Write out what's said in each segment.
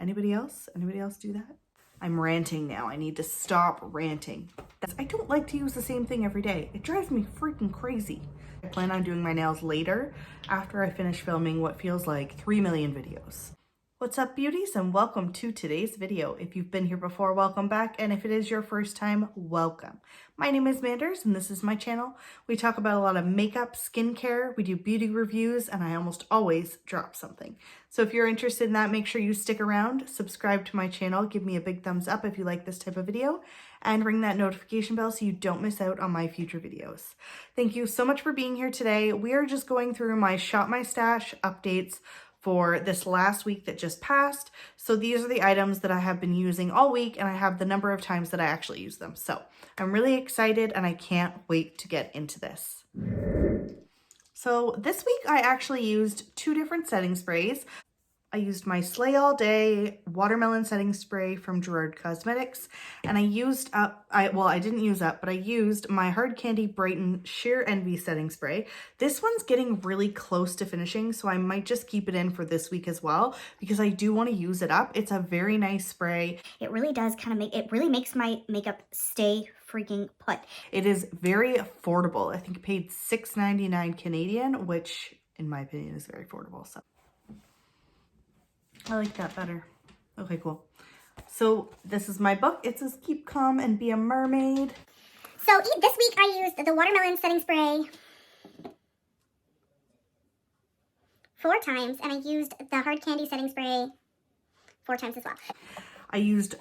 Anybody else? Anybody else do that? I'm ranting now. I need to stop ranting. I don't like to use the same thing every day. It drives me freaking crazy. I plan on doing my nails later after I finish filming what feels like 3 million videos. What's up, beauties, and welcome to today's video. If you've been here before, welcome back, and if it is your first time, welcome. My name is Manders, and this is my channel. We talk about a lot of makeup, skincare, we do beauty reviews, and I almost always drop something. So if you're interested in that, make sure you stick around, subscribe to my channel, give me a big thumbs up if you like this type of video, and ring that notification bell so you don't miss out on my future videos. Thank you so much for being here today. We are just going through my Shop My Stash updates for this last week that just passed. So these are the items that I have been using all week, and I have the number of times that I actually use them. So I'm really excited and I can't wait to get into this. So this week I actually used 2 different setting sprays. I used my Slay All Day Watermelon Setting Spray from Gerard Cosmetics, and I used up, I didn't use up, but I used my Hard Candy Brighten Sheer Envy Setting Spray. This one's getting really close to finishing, so I might just keep it in for this week as well, because I do want to use it up. It's a very nice spray. It really does it really makes my makeup stay freaking put. It is very affordable. I think I paid $6.99 Canadian, which in my opinion is very affordable, so. I like that better. Okay, cool. So this is my book. It says Keep Calm and Be a Mermaid. So this week I used the watermelon setting spray 4 times, and I used the hard candy setting spray 4 times as well. I used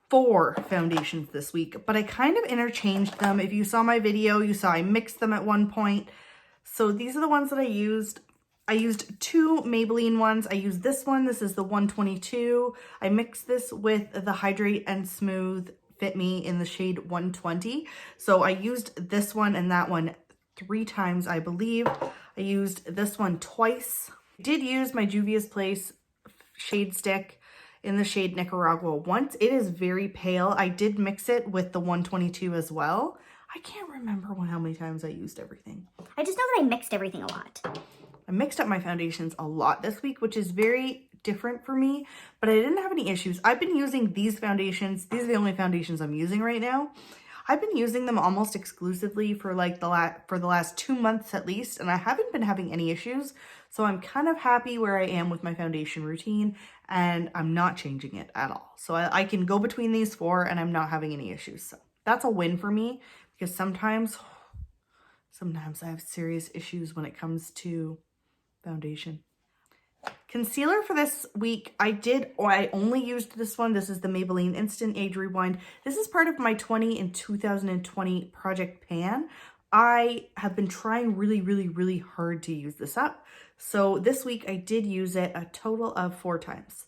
4 foundations this week, but I kind of interchanged them. If you saw my video, you saw I mixed them at one point. So these are the ones that I used. I used 2 Maybelline ones. I used this one. This is the 122. I mixed this with the Hydrate and Smooth Fit Me in the shade 120. So I used this one and that one 3 times, I believe. I used this one twice. I did use my Juvia's Place shade stick in the shade Nicaragua once. It is very pale. I did mix it with the 122 as well. I can't remember how many times I used everything. I just know that I mixed everything a lot. I mixed up my foundations a lot this week, which is very different for me, but I didn't have any issues. I've been using these foundations. These are the only foundations I'm using right now. I've been using them almost exclusively for like the last 2 months at least, and I haven't been having any issues. So I'm kind of happy where I am with my foundation routine, and I'm not changing it at all. So I can go between these 4 and I'm not having any issues. So that's a win for me, because sometimes I have serious issues when it comes to foundation. Concealer for this week, I only used this one. This is the Maybelline Instant Age Rewind. This is part of my 20 in 2020 Project Pan. I have been trying really hard to use this up. So this week I did use it a total of 4 times.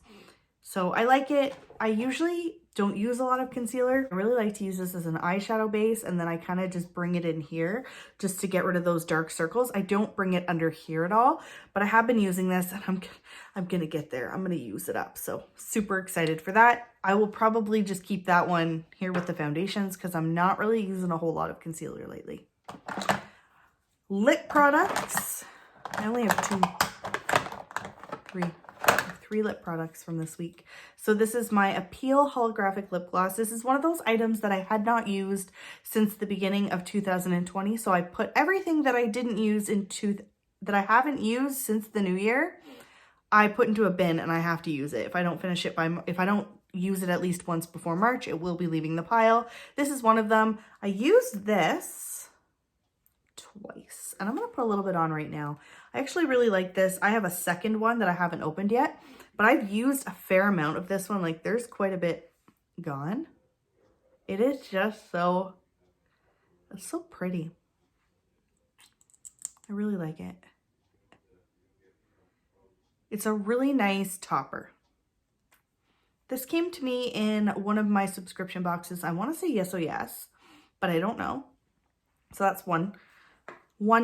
So I like it. I usually don't use a lot of concealer. I really like to use this as an eyeshadow base, and then I kind of just bring it in here just to get rid of those dark circles. I don't bring it under here at all, but I have been using this, and I'm gonna get there. I'm gonna use it up, so super excited for that. I will probably just keep that one here with the foundations because I'm not really using a whole lot of concealer lately. Lip products. I only have 3 lip products from this week. So this is my Appeal Holographic Lip Gloss. This is one of those items that I had not used since the beginning of 2020. So I put everything that I didn't use that I haven't used since the new year, I put into a bin, and I have to use it. If I don't finish it if I don't use it at least once before March, it will be leaving the pile. This is one of them. I used this twice, and I'm gonna put a little bit on right now. I actually really like this. I have a second one that I haven't opened yet, but I've used a fair amount of this one. Like, there's quite a bit gone. It is just it's so pretty. I really like it. It's a really nice topper. This came to me in one of my subscription boxes. I want to say Yes Oh Yes, but I don't know. So that's one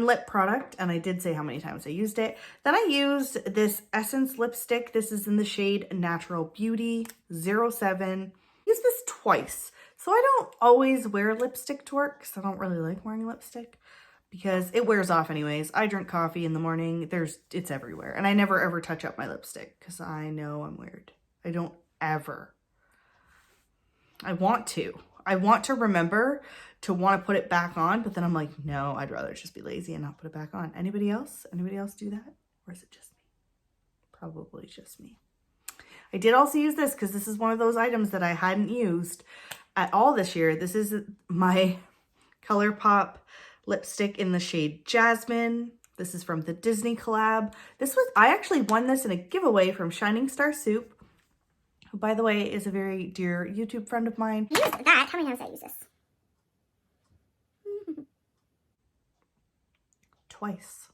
lip product, and I did say how many times I used it. Then I used this Essence lipstick. This is in the shade Natural Beauty 07. I used this twice. So I don't always wear lipstick to work because I don't really like wearing lipstick because it wears off anyways. I drink coffee in the morning. It's everywhere, and I never ever touch up my lipstick because I know I'm weird. I don't ever. I want to remember to want to put it back on, but then I'm like, no, I'd rather just be lazy and not put it back on. Anybody else? Anybody else do that? Or is it just me? Probably just me. I did also use this because this is one of those items that I hadn't used at all this year. This is my ColourPop lipstick in the shade Jasmine. This is from the Disney collab. I actually won this in a giveaway from Shining Star Soup, who, by the way, is a very dear YouTube friend of mine. Use that. How many times did I use this? Twice.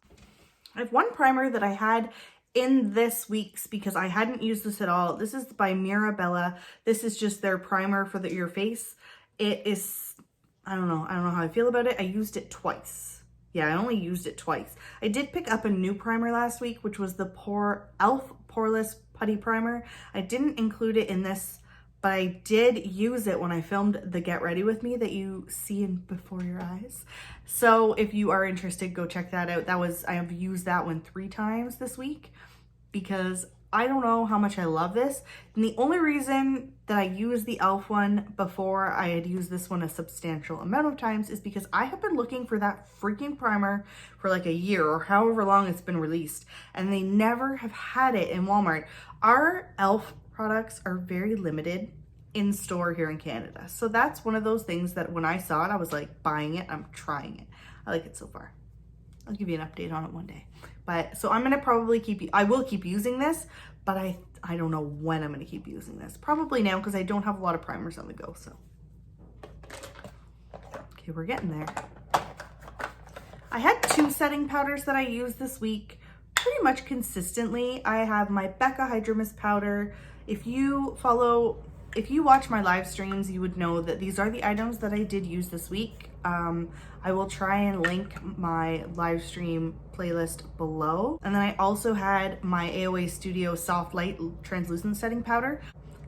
I have one primer that I had in this week's because I hadn't used this at all. This is by Mirabella. This is just their primer for your face. It is, I don't know how I feel about it. I used it twice. Yeah, I only used it twice. I did pick up a new primer last week, which was the e.l.f. Poreless Putty Primer. I didn't include it in this, but I did use it when I filmed the Get Ready With Me that you see before your eyes. So if you are interested, go check that out. I have used that one 3 times this week because I don't know how much I love this. And the only reason that I used the e.l.f. one before I had used this one a substantial amount of times is because I have been looking for that freaking primer for like a year or however long it's been released, and they never have had it in Walmart. Our e.l.f. products are very limited in store here in Canada. So that's one of those things that when I saw it, I was like, buying it, I'm trying it. I like it so far. I'll give you an update on it one day. But so I'm gonna probably I will keep using this, but I don't know when I'm gonna keep using this. Probably now because I don't have a lot of primers on the go, so. Okay, we're getting there. I had 2 setting powders that I used this week pretty much consistently. I have my Becca Hydro Mist powder. If you watch my live streams, you would know that these are the items that I did use this week. I will try and link my live stream playlist below. And then I also had my AOA Studio Soft Light Translucent Setting Powder.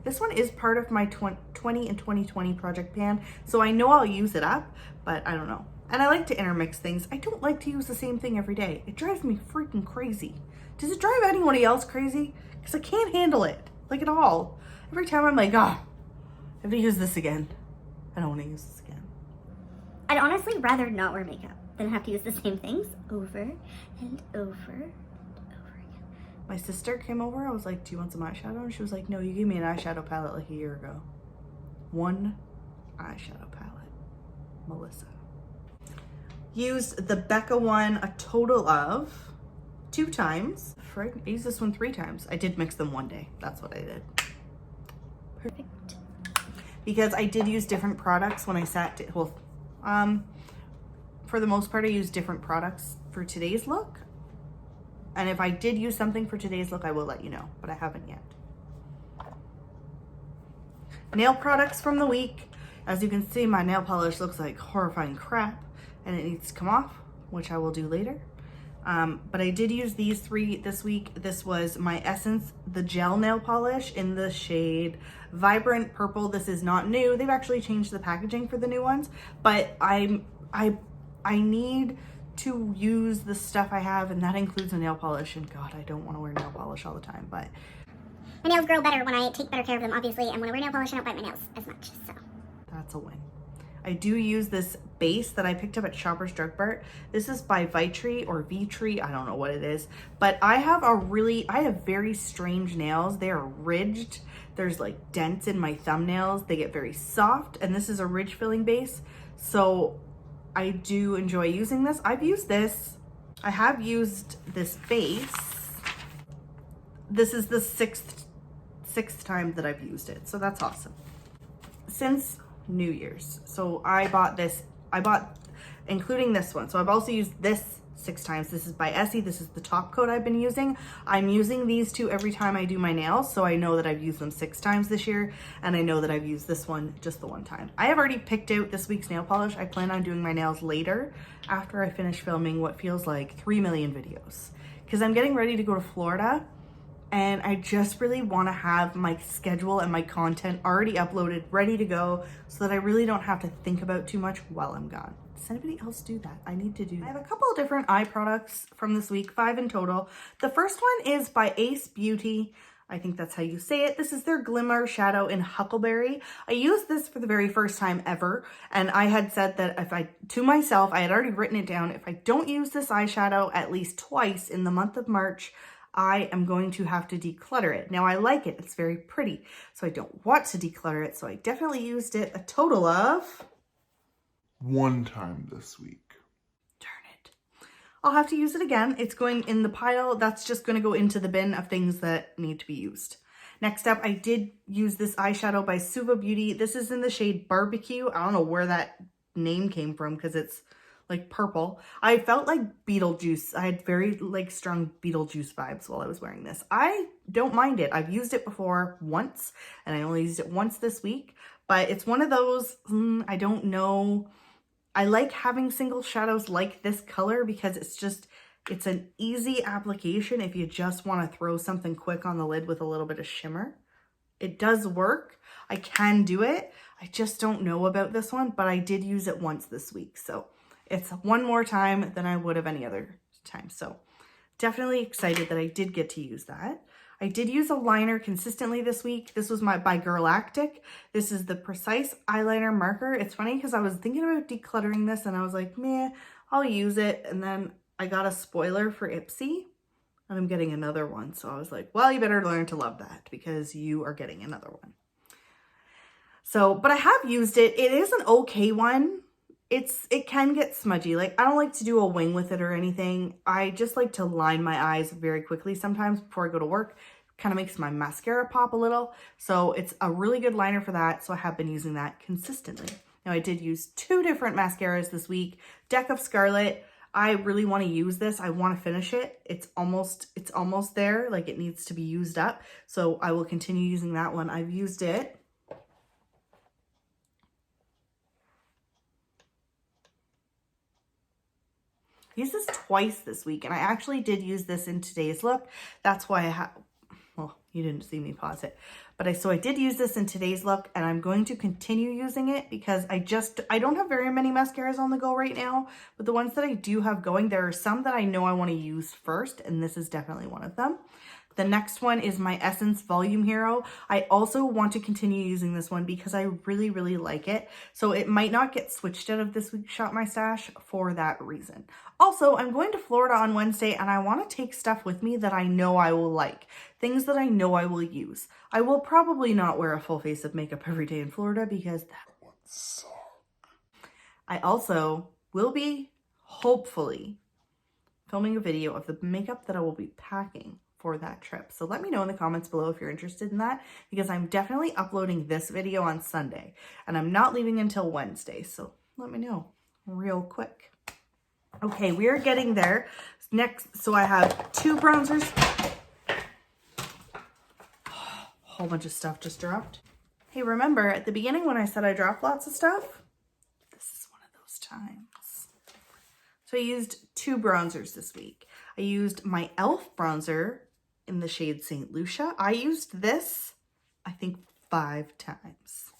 This one is part of my 20 and 2020 project pan, so I know I'll use it up, but I don't know. And I like to intermix things. I don't like to use the same thing every day. It drives me freaking crazy. Does it drive anybody else crazy? Because I can't handle it, like at all. Every time I'm like, I have to use this again. I don't want to use this again. I'd honestly rather not wear makeup than have to use the same things over and over and over again. My sister came over. I was like, do you want some eyeshadow? And she was like, no, you gave me an eyeshadow palette like a year ago. One eyeshadow palette. Melissa. Used the Becca one a total of 2 times. I used this one 3 times. I did mix them one day. That's what I did. Perfect. Because I did use different products when I for the most part, I used different products for today's look. And if I did use something for today's look, I will let you know, but I haven't yet. Nail products from the week. As you can see, my nail polish looks like horrifying crap and it needs to come off, which I will do later. But I did use these 3 this week. This was my Essence, the gel nail polish in the shade Vibrant Purple. This is not new. They've actually changed the packaging for the new ones, but I need to use the stuff I have, and that includes a nail polish. And God, I don't want to wear nail polish all the time, but My nails grow better when I take better care of them, obviously, and when I wear nail polish, I don't bite my nails as much, so. That's a win. I do use this base that I picked up at Shoppers Drug Mart. This is by Vitree or Vitree, I don't know what it is, but I have very strange nails. They are ridged. There's like dents in my thumbnails. They get very soft, and this is a ridge filling base. So I do enjoy using this. I've used this. I have used this base. This is the sixth time that I've used it, so that's awesome. Since New Year's. So I bought including this one. So I've also used this 6 times. This is by Essie. This is the top coat I've been using. I'm using these 2 every time I do my nails. So I know that I've used them 6 times this year. And I know that I've used this one just the 1 time. I have already picked out this week's nail polish. I plan on doing my nails later after I finish filming what feels like 3 million videos. Because I'm getting ready to go to Florida. And I just really want to have my schedule and my content already uploaded, ready to go, so that I really don't have to think about too much while I'm gone. Does anybody else do that? I need to do that. I have a couple of different eye products from this week, 5 in total. The first one is by Ace Beauty. I think that's how you say it. This is their Glimmer Shadow in Huckleberry. I used this for the very first time ever, and I had said that to myself, I had already written it down, if I don't use this eyeshadow at least twice in the month of March, I am going to have to declutter it. Now I like it, it's very pretty, so I don't want to declutter it, so I definitely used it a total of 1 time this week. I'll have to use it again. It's going in the pile. That's just going to go into the bin of things that need to be used. Next up, I did use this eyeshadow by Suva Beauty. This is in the shade Barbecue. I don't know where that name came from because it's like purple. I felt like Beetlejuice. I had very like strong Beetlejuice vibes while I was wearing this. I don't mind it. I've used it before once, and I only used it once this week. But it's one of those, I don't know. I like having single shadows like this color because it's an easy application if you just want to throw something quick on the lid with a little bit of shimmer. It does work. I can do it. I just don't know about this one, but I did use it once this week. So it's one more time than I would have any other time. So definitely excited that I did get to use that. I did use a liner consistently this week. This was by Girlactic. This is the Precise Eyeliner Marker. It's funny because I was thinking about decluttering this and I was like, meh, I'll use it. And then I got a spoiler for Ipsy and I'm getting another one. So I was like, well, you better learn to love that because you are getting another one. So, but I have used it. It is an okay one. It can get smudgy. Like, I don't like to do a wing with it or anything. I just like to line my eyes very quickly sometimes before I go to work. Kind of makes my mascara pop a little. So it's a really good liner for that. So I have been using that consistently. Now I did use 2 different mascaras this week. Deck of Scarlet. I really want to use this. I want to finish it. It's almost there. Like, it needs to be used up. So I will continue using that one. I've used it. Used this twice this week, and I actually did use this in today's look. That's why well, you didn't see me pause it, but I did use this in today's look, and I'm going to continue using it because I don't have very many mascaras on the go right now, but the ones that I do have going, there are some that I know I want to use first, and this is definitely one of them. The next one is my Essence Volume Hero. I also want to continue using this one because I really, really like it. So it might not get switched out of this week's Shop My Stash for that reason. Also, I'm going to Florida on Wednesday and I want to take stuff with me that I know I will like. Things that I know I will use. I will probably not wear a full face of makeup every day in Florida because that would suck. I also will be, hopefully, filming a video of the makeup that I will be packing for that trip. So let me know in the comments below if you're interested in that, because I'm definitely uploading this video on Sunday and I'm not leaving until Wednesday. So let me know real quick. Okay, we are getting there. Next, so I have 2 bronzers. Whole bunch of stuff just dropped. Hey, remember at the beginning when I said I dropped lots of stuff? This is one of those times. So I used 2 bronzers this week. I used my e.l.f. bronzer in the shade St. Lucia. I used this, I think, 5 times.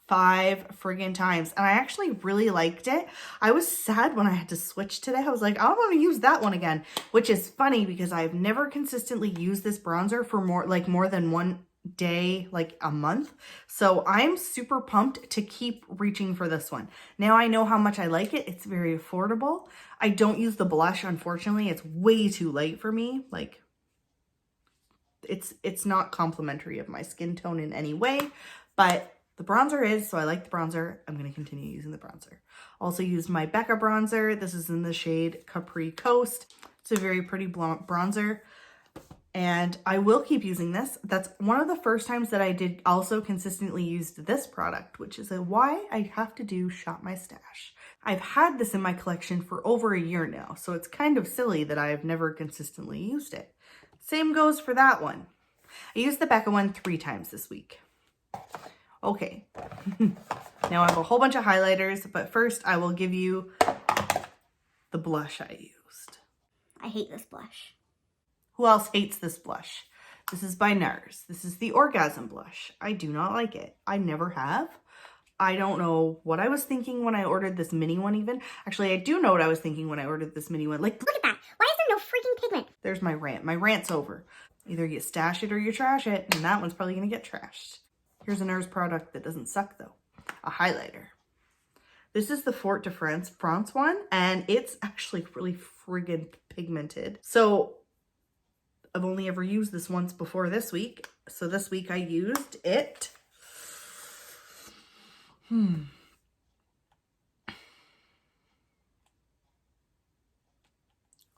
5 friggin' times. And I actually really liked it. I was sad when I had to switch today. I was like, I don't want to use that one again, which is funny because I've never consistently used this bronzer for more than one day, like a month. So I'm super pumped to keep reaching for this one. Now I know how much I like it. It's very affordable. I don't use the blush, unfortunately. It's way too light for me. Like, it's not complimentary of my skin tone in any way, but the bronzer is, so I like the bronzer. I'm going to continue using the bronzer. Also used my Becca bronzer. This is in the shade Capri Coast. It's a very pretty bronzer. And I will keep using this. That's one of the first times that I did also consistently use this product, which is why I have to do Shop My Stash. I've had this in my collection for over a year now, so it's kind of silly that I've never consistently used it. Same goes for that one. I used the Becca one 3 times this week. Okay, now I have a whole bunch of highlighters, but first I will give you the blush I used. I hate this blush. Who else hates this blush? This is by NARS. This is the Orgasm blush. I do not like it. I never have. I don't know what I was thinking when I ordered this mini one even. Actually, I do know what I was thinking when I ordered this mini one. Like, Look at that. Why is there no freaking pigment? There's my rant. My rant's over. Either you stash it or you trash it, and that one's probably gonna get trashed. Here's a NARS product that doesn't suck though. A highlighter. This is the Fort de France one, and it's actually really friggin' pigmented. So I've only ever used this once before this week. So this week I used it. Oh,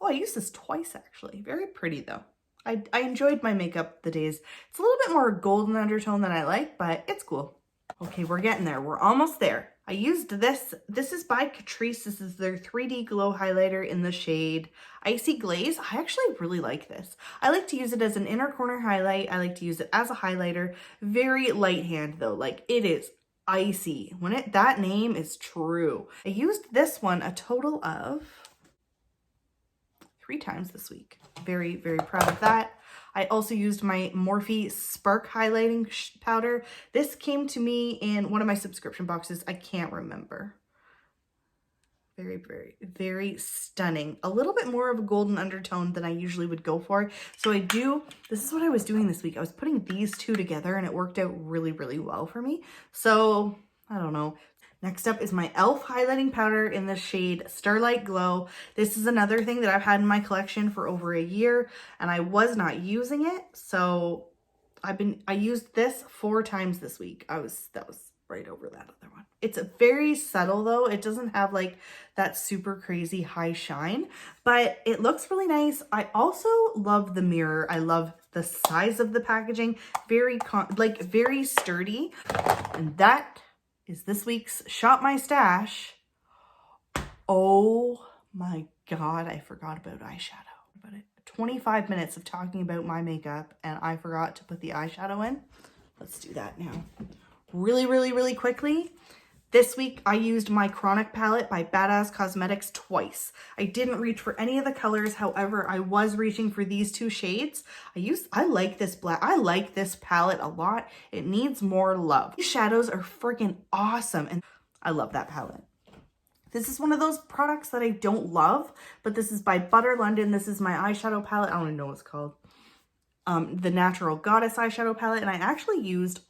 I used this twice actually. Very pretty though. I enjoyed my makeup the days. It's a little bit more golden undertone than I like, but it's cool. Okay, we're getting there. We're almost there. I used this. This is by Catrice. This is their 3D Glow highlighter in the shade Icy Glaze. I actually really like this. I like to use it as an inner corner highlight. I like to use it as a highlighter. Very light hand though. Like it is icy. That name is true. I used this one a total of 3 times this week. Very, very proud of that. I also used my Morphe Spark Highlighting Powder. This came to me in one of my subscription boxes. I can't remember. Very, very, very stunning. A little bit more of a golden undertone than I usually would go for. So this is what I was doing this week. I was putting these two together and it worked out really, really well for me. So, I don't know. Next up is my e.l.f. highlighting powder in the shade Starlight Glow. This is another thing that I've had in my collection for over a year and I was not using it. So I used this 4 times this week. That was right over that other one. It's very subtle though. It doesn't have like that super crazy high shine, but it looks really nice. I also love the mirror. I love the size of the packaging. Very sturdy. And that is this week's Shop My Stash. Oh my God, I forgot about eyeshadow. About it. 25 minutes of talking about my makeup and I forgot to put the eyeshadow in. Let's do that now. Really, really, really quickly. This week I used my Chronic palette by Badass Cosmetics twice. I didn't reach for any of the colors. However, I was reaching for these 2 shades. I like this black. I like this palette a lot. It needs more love. These shadows are freaking awesome. And I love that palette. This is one of those products that I don't love, but this is by Butter London. This is my eyeshadow palette. I don't even know what it's called. The Natural Goddess eyeshadow palette. And I actually used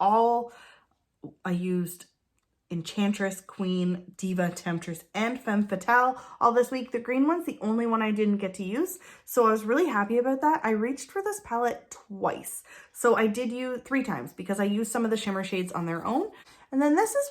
Enchantress, Queen, Diva, Temptress, and Femme Fatale all this week. The green one's the only one I didn't get to use, so I was really happy about that. I reached for this palette twice. So I did use 3 times because I used some of the shimmer shades on their own. And then this is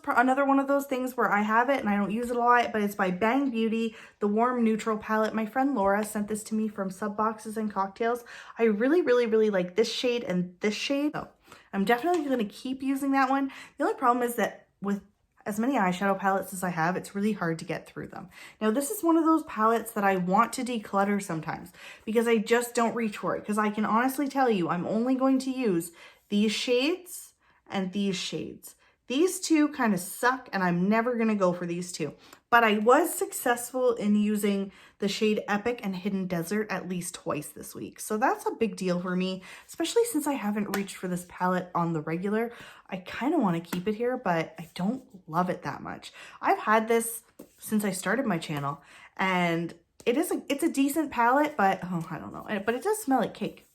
another one of those things where I have it and I don't use it a lot, but it's by Bang Beauty, the Warm Neutral palette. My friend Laura sent this to me from Sub Boxes and Cocktails. I really, really, really like this shade and this shade. So I'm definitely going to keep using that one. The only problem is that with as many eyeshadow palettes as I have, it's really hard to get through them. Now, this is one of those palettes that I want to declutter sometimes because I just don't reach for it. Because I can honestly tell you, I'm only going to use these shades and these shades. These 2 kind of suck and I'm never going to go for these 2. But I was successful in using the shade Epic and Hidden Desert at least twice this week. So that's a big deal for me, especially since I haven't reached for this palette on the regular. I kind of want to keep it here, but I don't love it that much. I've had this since I started my channel and it's a decent palette, but oh, I don't know. But it does smell like cake.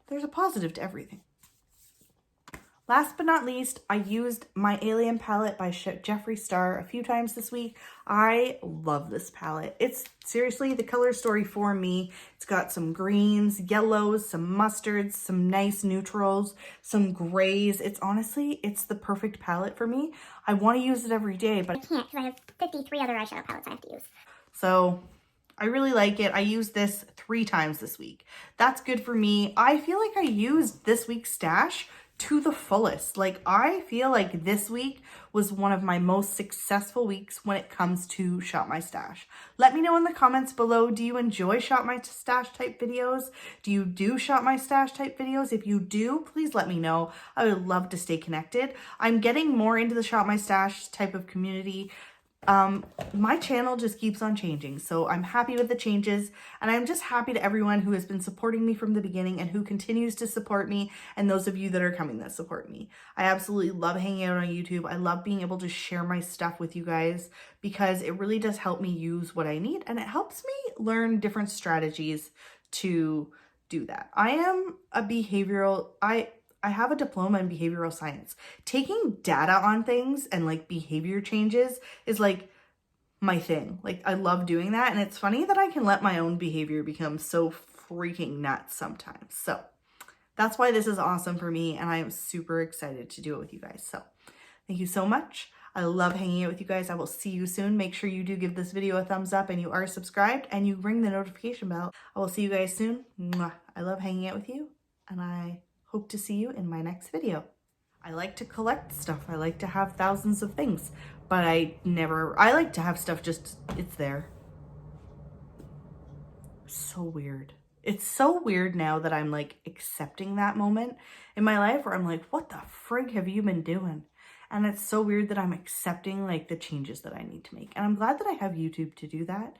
There's a positive to everything. Last but not least, I used my Alien palette by Jeffree Star a few times this week. I love this palette. It's seriously the color story for me. It's got some greens, yellows, some mustards, some nice neutrals, some grays. It's the perfect palette for me. I want to use it every day, but I can't because I have 53 other eyeshadow palettes I have to use. So I really like it. I used this 3 times this week. That's good for me. I feel like I used this week's stash to the fullest. Like, I feel like this week was one of my most successful weeks when it comes to Shop My Stash. Let me know in the comments below, do you enjoy Shop My Stash type videos? Do you do Shop My Stash type videos? If you do, please let me know. I would love to stay connected. I'm getting more into the Shop My Stash type of community. My channel just keeps on changing, so I'm happy with the changes, and I'm just happy to everyone who has been supporting me from the beginning and who continues to support me, and those of you that are coming that support me. I absolutely love hanging out on YouTube. I love being able to share my stuff with you guys because it really does help me use what I need, and it helps me learn different strategies to do that. I am a behavioral, I have a diploma in behavioral science. Taking data on things and like behavior changes is like my thing. Like I love doing that. And it's funny that I can let my own behavior become so freaking nuts sometimes. So that's why this is awesome for me. And I am super excited to do it with you guys. So thank you so much. I love hanging out with you guys. I will see you soon. Make sure you do give this video a thumbs up and you are subscribed and you ring the notification bell. I will see you guys soon. Mwah. I love hanging out with you and I hope to see you in my next video. I like to collect stuff. I like to have thousands of things, but I like to have stuff just, it's there. So weird. It's so weird now that I'm like accepting that moment in my life where I'm like, what the frig have you been doing? And it's so weird that I'm accepting like the changes that I need to make. And I'm glad that I have YouTube to do that.